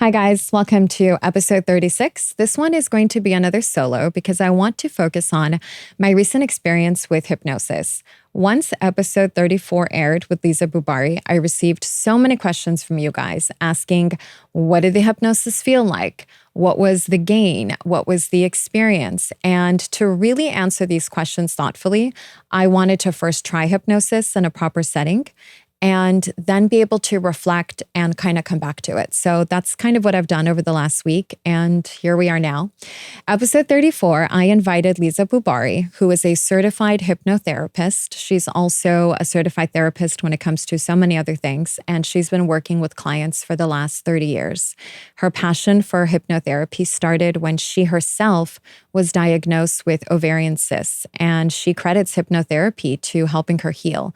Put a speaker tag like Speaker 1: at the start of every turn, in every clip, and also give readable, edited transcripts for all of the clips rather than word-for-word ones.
Speaker 1: Hi, guys. Welcome to episode 36. This one is going to be another solo because I want to focus on my recent experience with hypnosis. Once episode 34 aired with Lisa Boubari, I received so many questions from you guys asking, what did the hypnosis feel like? What was the gain? What was the experience? And to really answer these questions thoughtfully, I wanted to first try hypnosis in a proper setting and then be able to reflect and kind of come back to it. So that's kind of what I've done over the last week. And here we are now. Episode 34, I invited Lisa Boubari, who is a certified hypnotherapist. She's also a certified therapist when it comes to so many other things. And she's been working with clients for the last 30 years. Her passion for hypnotherapy started when she herself was diagnosed with ovarian cysts. And she credits hypnotherapy to helping her heal.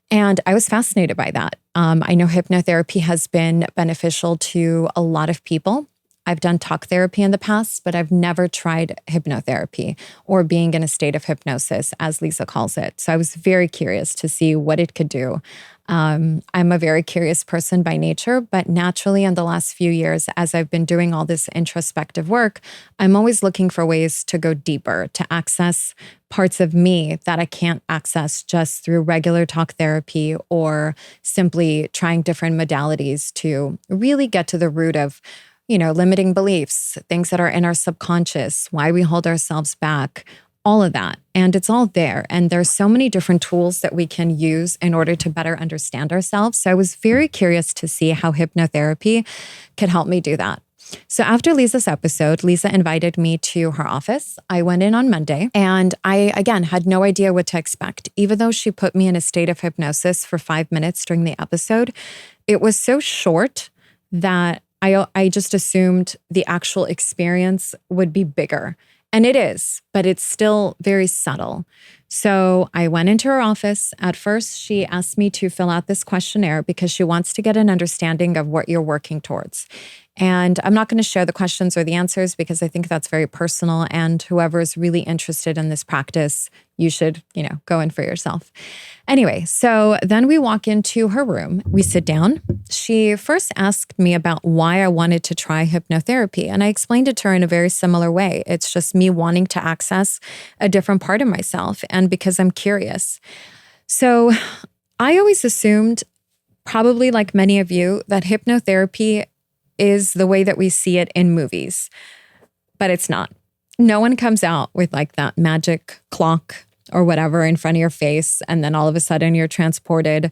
Speaker 1: And I was fascinated by that. I know hypnotherapy has been beneficial to a lot of people. I've done talk therapy in the past, but I've never tried hypnotherapy or being in a state of hypnosis, as Lisa calls it. So I was very curious to see what it could do. I'm a very curious person by nature, but naturally in the last few years, as I've been doing all this introspective work, I'm always looking for ways to go deeper, to access parts of me that I can't access just through regular talk therapy or simply trying different modalities to really get to the root of limiting beliefs, things that are in our subconscious, why we hold ourselves back, all of that. And it's all there. And there's so many different tools that we can use in order to better understand ourselves. So I was very curious to see how hypnotherapy could help me do that. So after Lisa's episode, Lisa invited me to her office. I went in on Monday and I, again, had no idea what to expect. Even though she put me in a state of hypnosis for 5 minutes during the episode, it was so short that I just assumed the actual experience would be bigger. And it is, but it's still very subtle. So I went into her office. At first, she asked me to fill out this questionnaire because she wants to get an understanding of what you're working towards. And I'm not going to share the questions or the answers because I think that's very personal. And whoever is really interested in this practice, you should, go in for yourself. Anyway, so then we walk into her room. We sit down. She first asked me about why I wanted to try hypnotherapy. And I explained it to her in a very similar way. It's just me wanting to access a different part of myself and because I'm curious. So I always assumed, probably like many of you, that hypnotherapy is the way that we see it in movies, but it's not. No one comes out with like that magic clock or whatever in front of your face, and then all of a sudden you're transported.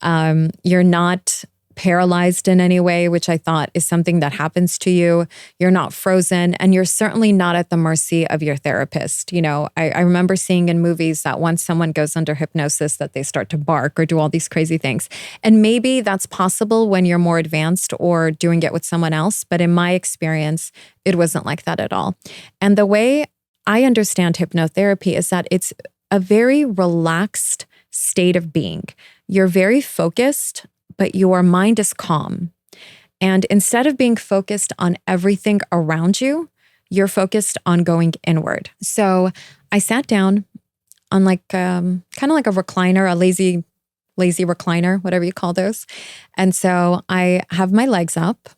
Speaker 1: You're not paralyzed in any way, which I thought is something that happens to you. You're not frozen, and you're certainly not at the mercy of your therapist. I remember seeing in movies that once someone goes under hypnosis that they start to bark or do all these crazy things. And maybe that's possible when you're more advanced or doing it with someone else. But in my experience, it wasn't like that at all. And the way I understand hypnotherapy is that it's a very relaxed state of being. You're very focused, but your mind is calm. And instead of being focused on everything around you, you're focused on going inward. So I sat down on kind of like a recliner, a lazy recliner, whatever you call those. And so I have my legs up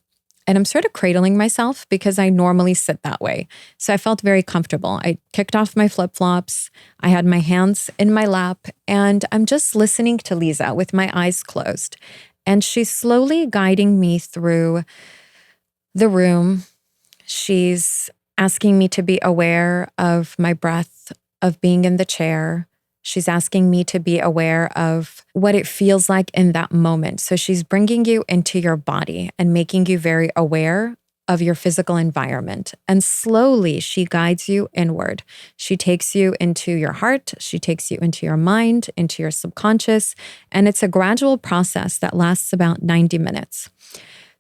Speaker 1: and I'm sort of cradling myself because I normally sit that way. So I felt very comfortable. I kicked off my flip-flops. I had my hands in my lap and I'm just listening to Lisa with my eyes closed. And she's slowly guiding me through the room. She's asking me to be aware of my breath, of being in the chair. She's asking me to be aware of what it feels like in that moment. So she's bringing you into your body and making you very aware of your physical environment. And slowly she guides you inward. She takes you into your heart. She takes you into your mind, into your subconscious. And it's a gradual process that lasts about 90 minutes.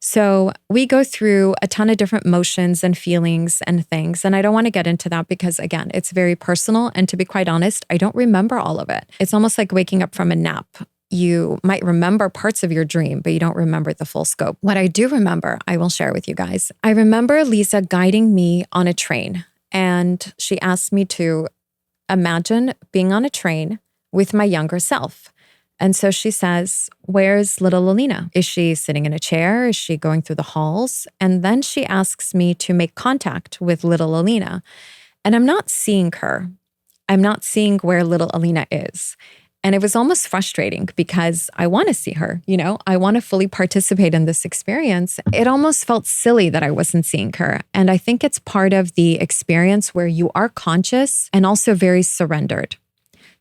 Speaker 1: So we go through a ton of different motions and feelings and things. And I don't want to get into that because, again, it's very personal. And to be quite honest, I don't remember all of it. It's almost like waking up from a nap. You might remember parts of your dream, but you don't remember the full scope. What I do remember, I will share with you guys. I remember Lisa guiding me on a train. And she asked me to imagine being on a train with my younger self. And so she says, "Where's little Alina? Is she sitting in a chair? Is she going through the halls?" And then she asks me to make contact with little Alina. And I'm not seeing her. I'm not seeing where little Alina is. And it was almost frustrating because I want to see her, I want to fully participate in this experience. It almost felt silly that I wasn't seeing her. And I think it's part of the experience where you are conscious and also very surrendered.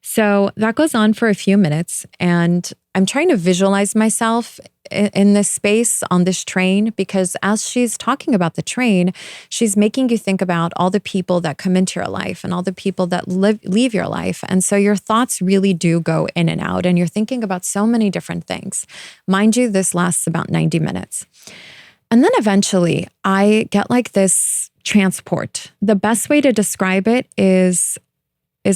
Speaker 1: So that goes on for a few minutes, and I'm trying to visualize myself in this space on this train, because as she's talking about the train, she's making you think about all the people that come into your life and all the people that leave your life. And so your thoughts really do go in and out, and you're thinking about so many different things. Mind you, this lasts about 90 minutes. And then eventually I get like this transport. The best way to describe it is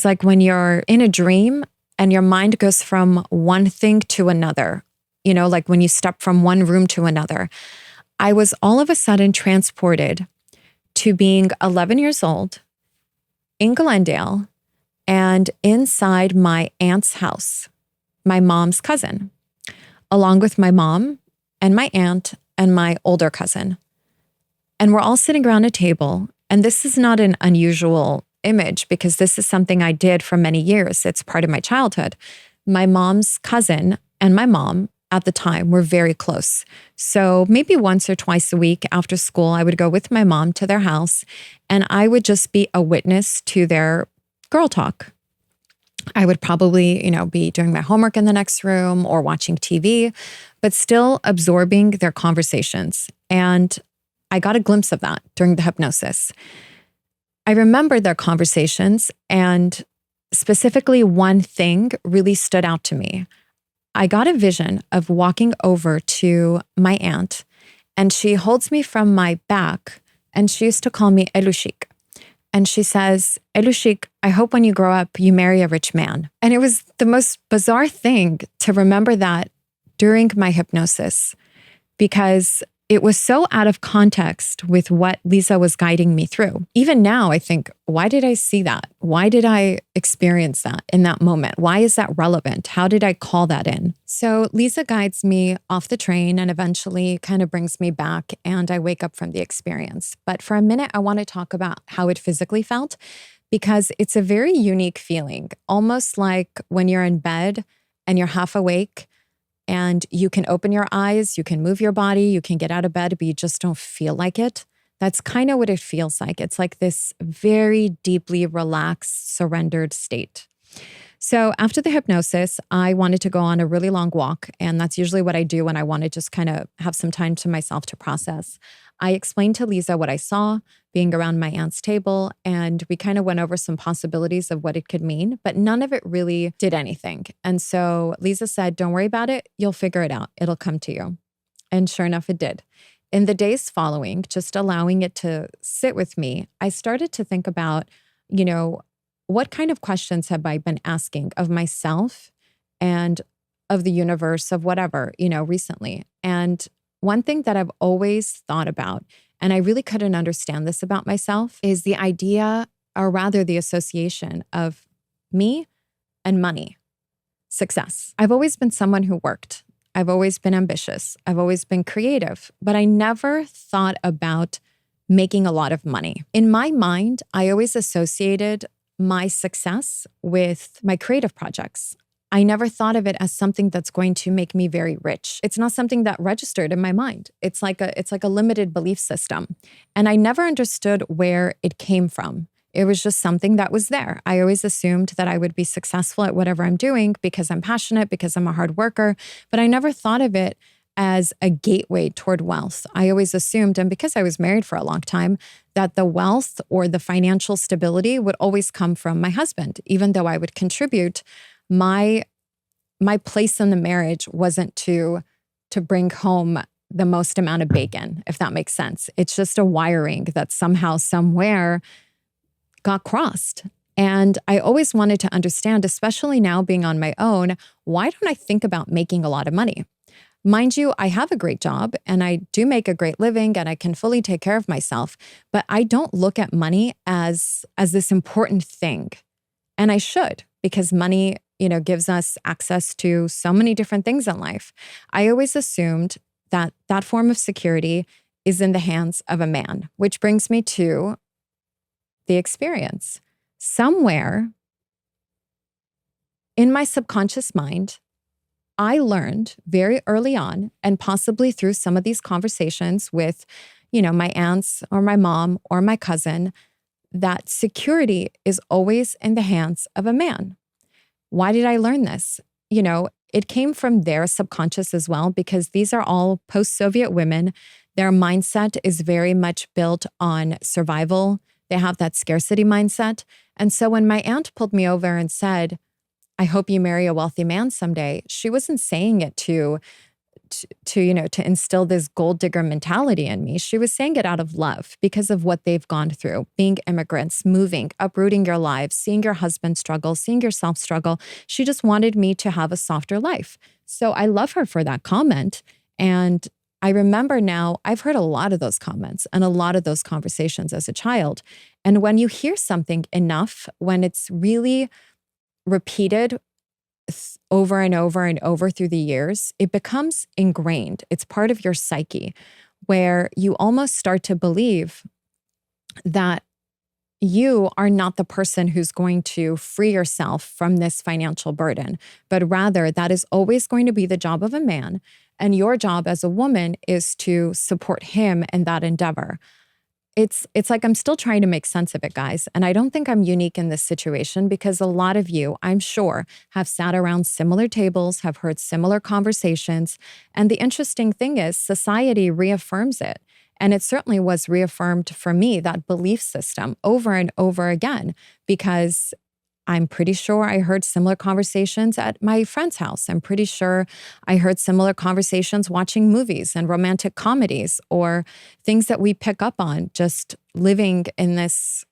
Speaker 1: like when you're in a dream and your mind goes from one thing to another, like when you step from one room to another. I was all of a sudden transported to being 11 years old in Glendale and inside my aunt's house, my mom's cousin, along with my mom and my aunt and my older cousin. And we're all sitting around a table. And this is not an unusual image because this is something I did for many years. It's part of my childhood. My mom's cousin and my mom at the time were very close. So maybe once or twice a week after school, I would go with my mom to their house and I would just be a witness to their girl talk. I would probably, be doing my homework in the next room or watching TV, but still absorbing their conversations. And I got a glimpse of that during the hypnosis. I remember their conversations, and specifically one thing really stood out to me. I got a vision of walking over to my aunt, and she holds me from my back, and she used to call me Elushik. And she says, "Elushik, I hope when you grow up, you marry a rich man." And it was the most bizarre thing to remember that during my hypnosis, because it was so out of context with what Lisa was guiding me through. Even now, I think, why did I see that? Why did I experience that in that moment? Why is that relevant? How did I call that in? So Lisa guides me off the train and eventually kind of brings me back, and I wake up from the experience. But for a minute, I want to talk about how it physically felt, because it's a very unique feeling, almost like when you're in bed and you're half awake and you can open your eyes, you can move your body, you can get out of bed, but you just don't feel like it. That's kind of what it feels like. It's like this very deeply relaxed, surrendered state. So after the hypnosis, I wanted to go on a really long walk. And that's usually what I do when I want to just kind of have some time to myself to process. I explained to Lisa what I saw being around my aunt's table, and we kind of went over some possibilities of what it could mean, but none of it really did anything. And so Lisa said, "Don't worry about it. You'll figure it out. It'll come to you." And sure enough, it did. In the days following, just allowing it to sit with me, I started to think about, what kind of questions have I been asking of myself and of the universe, of whatever, recently. And one thing that I've always thought about, and I really couldn't understand this about myself, is the idea, or rather the association of me and money, success. I've always been someone who worked. I've always been ambitious. I've always been creative, but I never thought about making a lot of money. In my mind, I always associated my success with my creative projects. I never thought of it as something that's going to make me very rich. It's not something that registered in my mind. It's like a limited belief system. And I never understood where it came from. It was just something that was there. I always assumed that I would be successful at whatever I'm doing because I'm passionate, because I'm a hard worker, but I never thought of it as a gateway toward wealth. I always assumed, and because I was married for a long time, that the wealth or the financial stability would always come from my husband, even though I would contribute. My place in the marriage wasn't to bring home the most amount of bacon, if that makes sense. It's just a wiring that somehow, somewhere got crossed. And I always wanted to understand, especially now being on my own, why don't I think about making a lot of money? Mind you, I have a great job and I do make a great living and I can fully take care of myself, but I don't look at money as this important thing. And I should, because money, gives us access to so many different things in life. I always assumed that that form of security is in the hands of a man, which brings me to the experience. Somewhere in my subconscious mind, I learned very early on, and possibly through some of these conversations with, my aunts or my mom or my cousin, that security is always in the hands of a man. Why did I learn this? It came from their subconscious as well, because these are all post-Soviet women. Their mindset is very much built on survival. They have that scarcity mindset. And so when my aunt pulled me over and said, I hope you marry a wealthy man someday, she wasn't saying it to instill this gold digger mentality in me. She was saying it out of love because of what they've gone through, being immigrants, moving, uprooting your lives, seeing your husband struggle, seeing yourself struggle. She just wanted me to have a softer life. So I love her for that comment. And I remember now, I've heard a lot of those comments and a lot of those conversations as a child. And when you hear something enough, when it's really repeated over and over and over through the years, it becomes ingrained. It's part of your psyche, where you almost start to believe that you are not the person who's going to free yourself from this financial burden, but rather that is always going to be the job of a man. And your job as a woman is to support him in that endeavor. It's like I'm still trying to make sense of it, guys. And I don't think I'm unique in this situation, because a lot of you, I'm sure, have sat around similar tables, have heard similar conversations. And the interesting thing is society reaffirms it. And it certainly was reaffirmed for me, that belief system, over and over again, because I'm pretty sure I heard similar conversations at my friend's house. I'm pretty sure I heard similar conversations watching movies and romantic comedies, or things that we pick up on just living in this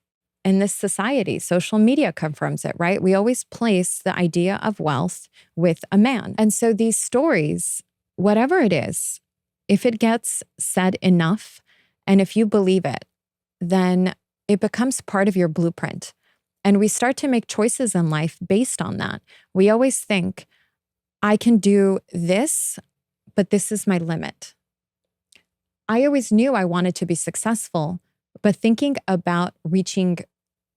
Speaker 1: society. Social media confirms it, right? We always place the idea of wealth with a man. And so these stories, whatever it is, if it gets said enough, and if you believe it, then it becomes part of your blueprint. And we start to make choices in life based on that. We always think, I can do this, but this is my limit. I always knew I wanted to be successful, but thinking about reaching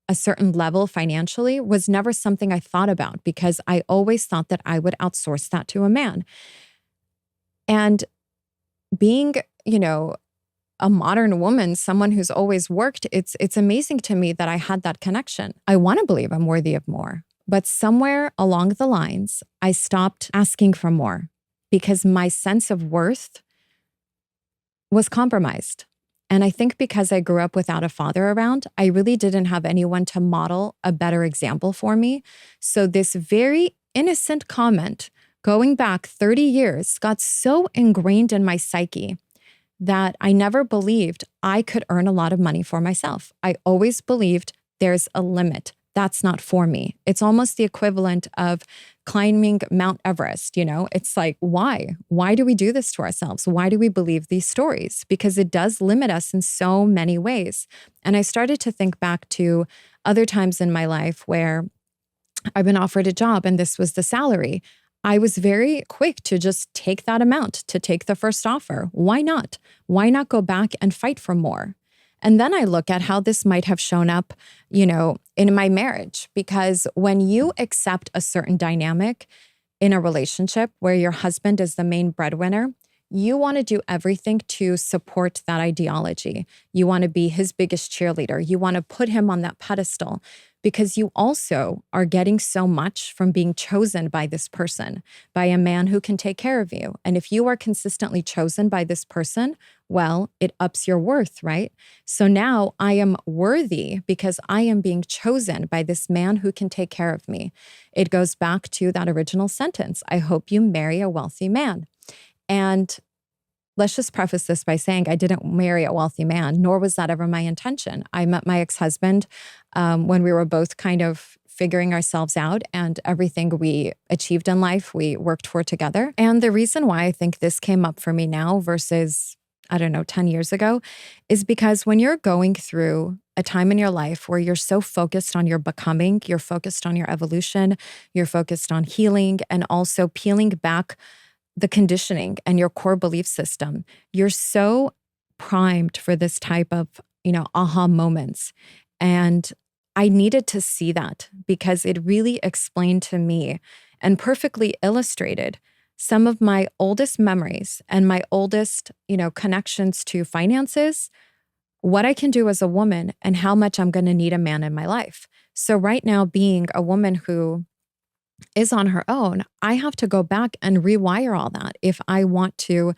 Speaker 1: a certain level financially was never something I thought about, because I always thought that I would outsource that to a man. And being, a modern woman, someone who's always worked, it's amazing to me that I had that connection. I want to believe I'm worthy of more, but somewhere along the lines, I stopped asking for more, because my sense of worth was compromised. And I think because I grew up without a father around, I really didn't have anyone to model a better example for me. So this very innocent comment going back 30 years got so ingrained in my psyche that I never believed I could earn a lot of money for myself. I always believed there's a limit. That's not for me. It's almost the equivalent of climbing Mount Everest, It's like, why? Why do we do this to ourselves? Why do we believe these stories? Because it does limit us in so many ways. And I started to think back to other times in my life where I've been offered a job and this was the salary. I was very quick to just take that amount, to take the first offer. Why not? Why not go back and fight for more? And then I look at how this might have shown up, in my marriage, because when you accept a certain dynamic in a relationship where your husband is the main breadwinner, you want to do everything to support that ideology. You want to be his biggest cheerleader. You want to put him on that pedestal, because you also are getting so much from being chosen by this person, by a man who can take care of you. And if you are consistently chosen by this person, well, it ups your worth, right? So now I am worthy because I am being chosen by this man who can take care of me. It goes back to that original sentence, I hope you marry a wealthy man. And let's just preface this by saying I didn't marry a wealthy man, nor was that ever my intention. I met my ex-husband when we were both kind of figuring ourselves out, and everything we achieved in life, we worked for together. And the reason why I think this came up for me now versus I don't know, 10 years ago, is because when you're going through a time in your life where you're so focused on your becoming, you're focused on your evolution, you're focused on healing, and also peeling back the conditioning and your core belief system, you're so primed for this type of, aha moments. And I needed to see that because it really explained to me and perfectly illustrated some of my oldest memories and my oldest, connections to finances, what I can do as a woman, and how much I'm going to need a man in my life. So, right now, being a woman who is on her own, I have to go back and rewire all that if I want to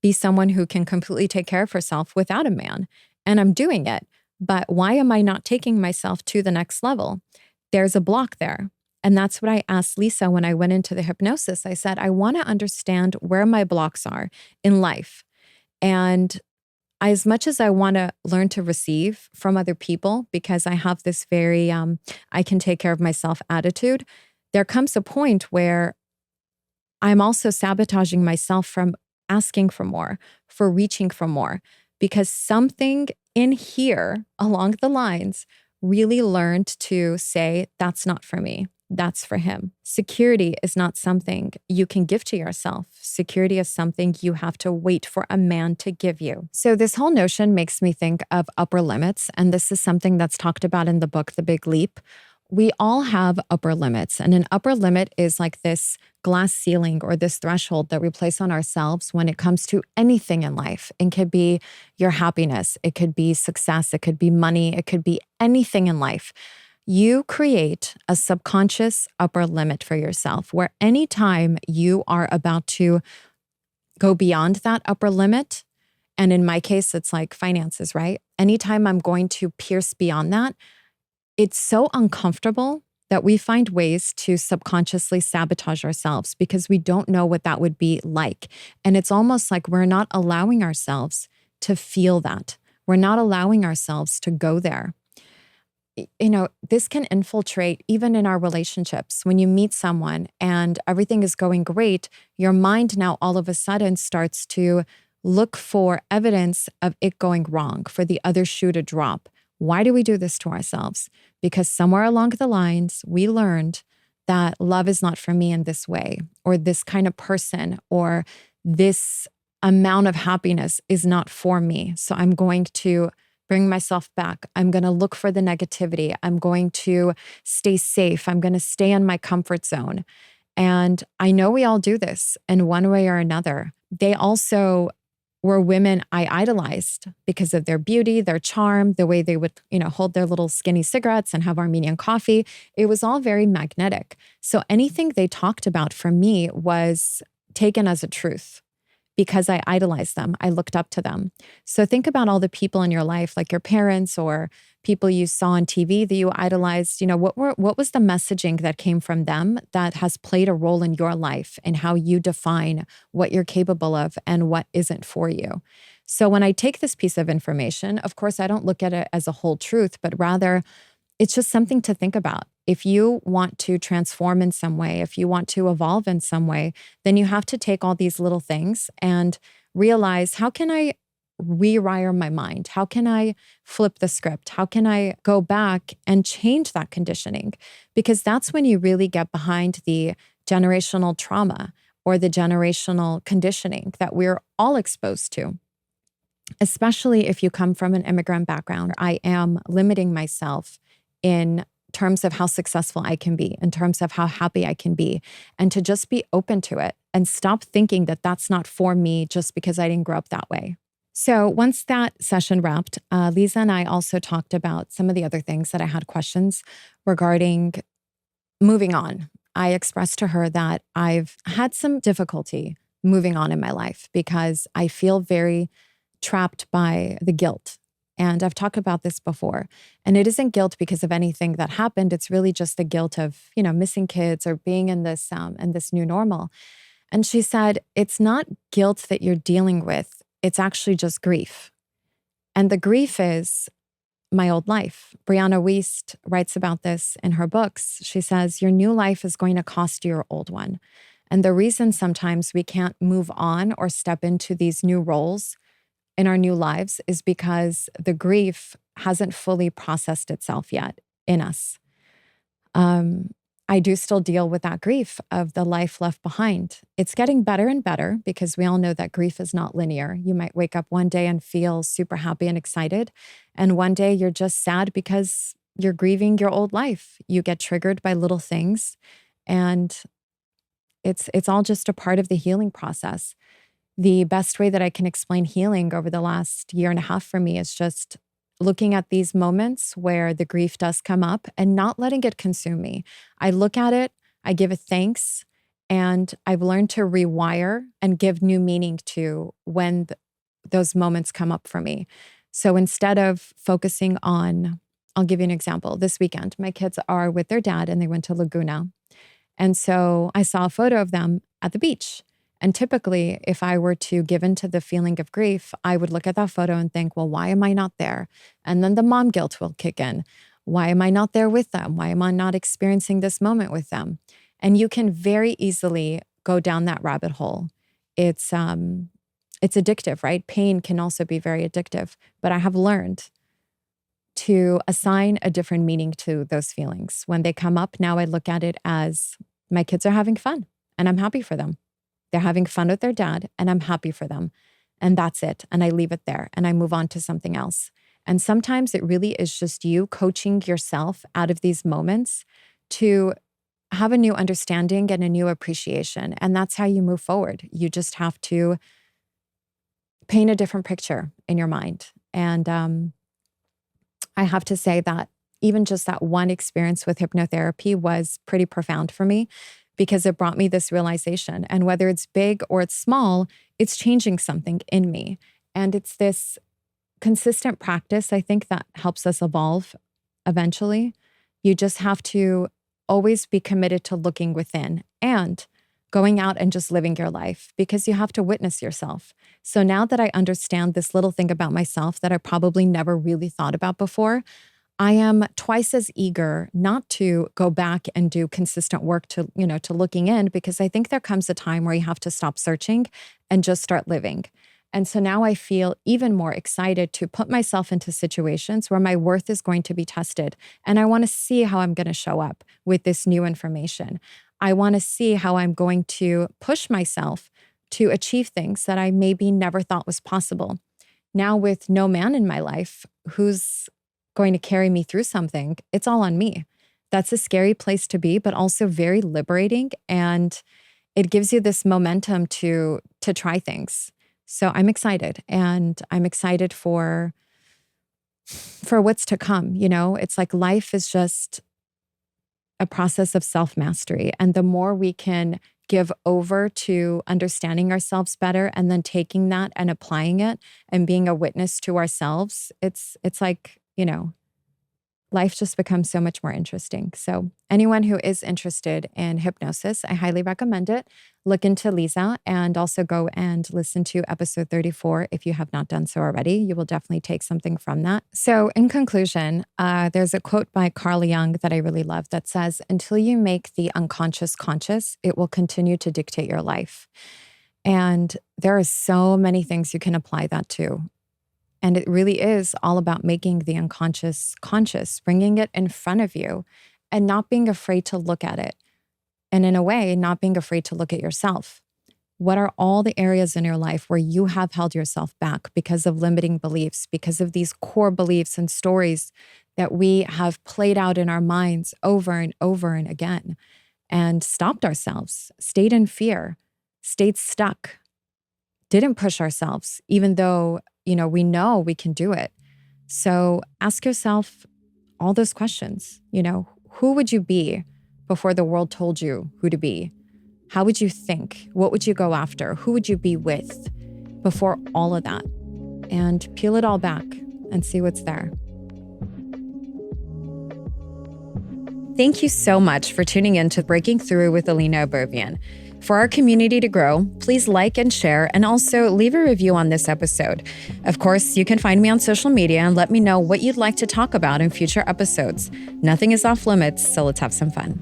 Speaker 1: be someone who can completely take care of herself without a man. And I'm doing it. But why am I not taking myself to the next level? There's a block there. And that's what I asked Lisa when I went into the hypnosis. I said, I want to understand where my blocks are in life. And as much as I want to learn to receive from other people, because I have this very, I can take care of myself attitude, there comes a point where I'm also sabotaging myself from asking for more, for reaching for more, because something in here along the lines really learned to say, that's not for me. That's for him. Security is not something you can give to yourself. Security is something you have to wait for a man to give you. So this whole notion makes me think of upper limits. And this is something that's talked about in the book, The Big Leap. We all have upper limits. And an upper limit is like this glass ceiling or this threshold that we place on ourselves when it comes to anything in life. It could be your happiness. It could be success. It could be money. It could be anything in life. You create a subconscious upper limit for yourself where anytime you are about to go beyond that upper limit, and in my case, it's like finances, right? Anytime I'm going to pierce beyond that, it's so uncomfortable that we find ways to subconsciously sabotage ourselves because we don't know what that would be like. And it's almost like we're not allowing ourselves to feel that. We're not allowing ourselves to go there. This can infiltrate even in our relationships. When you meet someone and everything is going great, your mind now all of a sudden starts to look for evidence of it going wrong, for the other shoe to drop. Why do we do this to ourselves? Because somewhere along the lines, we learned that love is not for me in this way, or this kind of person, or this amount of happiness is not for me. So I'm going to bring myself back. I'm going to look for the negativity. I'm going to stay safe. I'm going to stay in my comfort zone. And I know we all do this in one way or another. They also were women I idolized because of their beauty, their charm, the way they would, hold their little skinny cigarettes and have Armenian coffee. It was all very magnetic. So anything they talked about for me was taken as a truth. Because I idolized them, I looked up to them. So think about all the people in your life, like your parents or people you saw on TV that you idolized. What was the messaging that came from them that has played a role in your life and how you define what you're capable of and what isn't for you? So when I take this piece of information, of course, I don't look at it as a whole truth, but rather it's just something to think about. If you want to transform in some way, if you want to evolve in some way, then you have to take all these little things and realize, how can I rewire my mind? How can I flip the script? How can I go back and change that conditioning? Because that's when you really get behind the generational trauma or the generational conditioning that we're all exposed to. Especially if you come from an immigrant background. I am limiting myself in terms of how successful I can be, in terms of how happy I can be, and to just be open to it and stop thinking that that's not for me just because I didn't grow up that way. So once that session wrapped, Lisa and I also talked about some of the other things that I had questions regarding moving on. I expressed to her that I've had some difficulty moving on in my life because I feel very trapped by the guilt. And I've talked about this before. And it isn't guilt because of anything that happened. It's really just the guilt of, missing kids or being in this new normal. And she said, it's not guilt that you're dealing with. It's actually just grief. And the grief is my old life. Brianna Wiest writes about this in her books. She says, your new life is going to cost you your old one. And the reason sometimes we can't move on or step into these new roles in our new lives is because the grief hasn't fully processed itself yet in us. I do still deal with that grief of the life left behind. It's getting better and better because we all know that grief is not linear. You might wake up one day and feel super happy and excited, and one day you're just sad because you're grieving your old life. You get triggered by little things, and it's all just a part of the healing process. The best way that I can explain healing over the last year and a half for me is just looking at these moments where the grief does come up and not letting it consume me. I look at it, I give it thanks, and I've learned to rewire and give new meaning to when those moments come up for me. So instead of focusing on, I'll give you an example. This weekend, my kids are with their dad and they went to Laguna. And so I saw a photo of them at the beach. And typically, if I were to give into the feeling of grief, I would look at that photo and think, well, why am I not there? And then the mom guilt will kick in. Why am I not there with them? Why am I not experiencing this moment with them? And you can very easily go down that rabbit hole. It's addictive, right? Pain can also be very addictive. But I have learned to assign a different meaning to those feelings. When they come up, now I look at it as my kids are having fun and I'm happy for them. They're having fun with their dad and I'm happy for them. And that's it. And I leave it there and I move on to something else. And sometimes it really is just you coaching yourself out of these moments to have a new understanding and a new appreciation. And that's how you move forward. You just have to paint a different picture in your mind. And I have to say that even just that one experience with hypnotherapy was pretty profound for me, because it brought me this realization. And whether it's big or it's small, it's changing something in me. And it's this consistent practice, I think, that helps us evolve eventually. You just have to always be committed to looking within and going out and just living your life, because you have to witness yourself. So now that I understand this little thing about myself that I probably never really thought about before, I am twice as eager not to go back and do consistent work to looking in, because I think there comes a time where you have to stop searching and just start living. And so now I feel even more excited to put myself into situations where my worth is going to be tested. And I want to see how I'm going to show up with this new information. I want to see how I'm going to push myself to achieve things that I maybe never thought was possible. Now, with no man in my life who's going to carry me through something, it's all on me. That's a scary place to be, but also very liberating. And it gives you this momentum to try things. So I'm excited, and I'm excited for what's to come. It's like life is just a process of self-mastery. And the more we can give over to understanding ourselves better and then taking that and applying it and being a witness to ourselves, it's like, life just becomes so much more interesting. So anyone who is interested in hypnosis, I highly recommend it. Look into Lisa, and also go and listen to episode 34 if you have not done so already. You will definitely take something from that. So in conclusion, there's a quote by Carl Jung that I really love that says, "Until you make the unconscious conscious, it will continue to dictate your life." And there are so many things you can apply that to. And it really is all about making the unconscious conscious, bringing it in front of you and not being afraid to look at it. And in a way, not being afraid to look at yourself. What are all the areas in your life where you have held yourself back because of limiting beliefs, because of these core beliefs and stories that we have played out in our minds over and over and again, and stopped ourselves, stayed in fear, stayed stuck, didn't push ourselves, even though we know we can do it. So ask yourself all those questions. Who would you be before the world told you who to be? How would you think? What would you go after? Who would you be with before all of that? And peel it all back and see what's there. Thank you so much for tuning in to Breaking Through with Alina Abervian. For our community to grow, please like and share, and also leave a review on this episode. Of course, you can find me on social media and let me know what you'd like to talk about in future episodes. Nothing is off limits, so let's have some fun.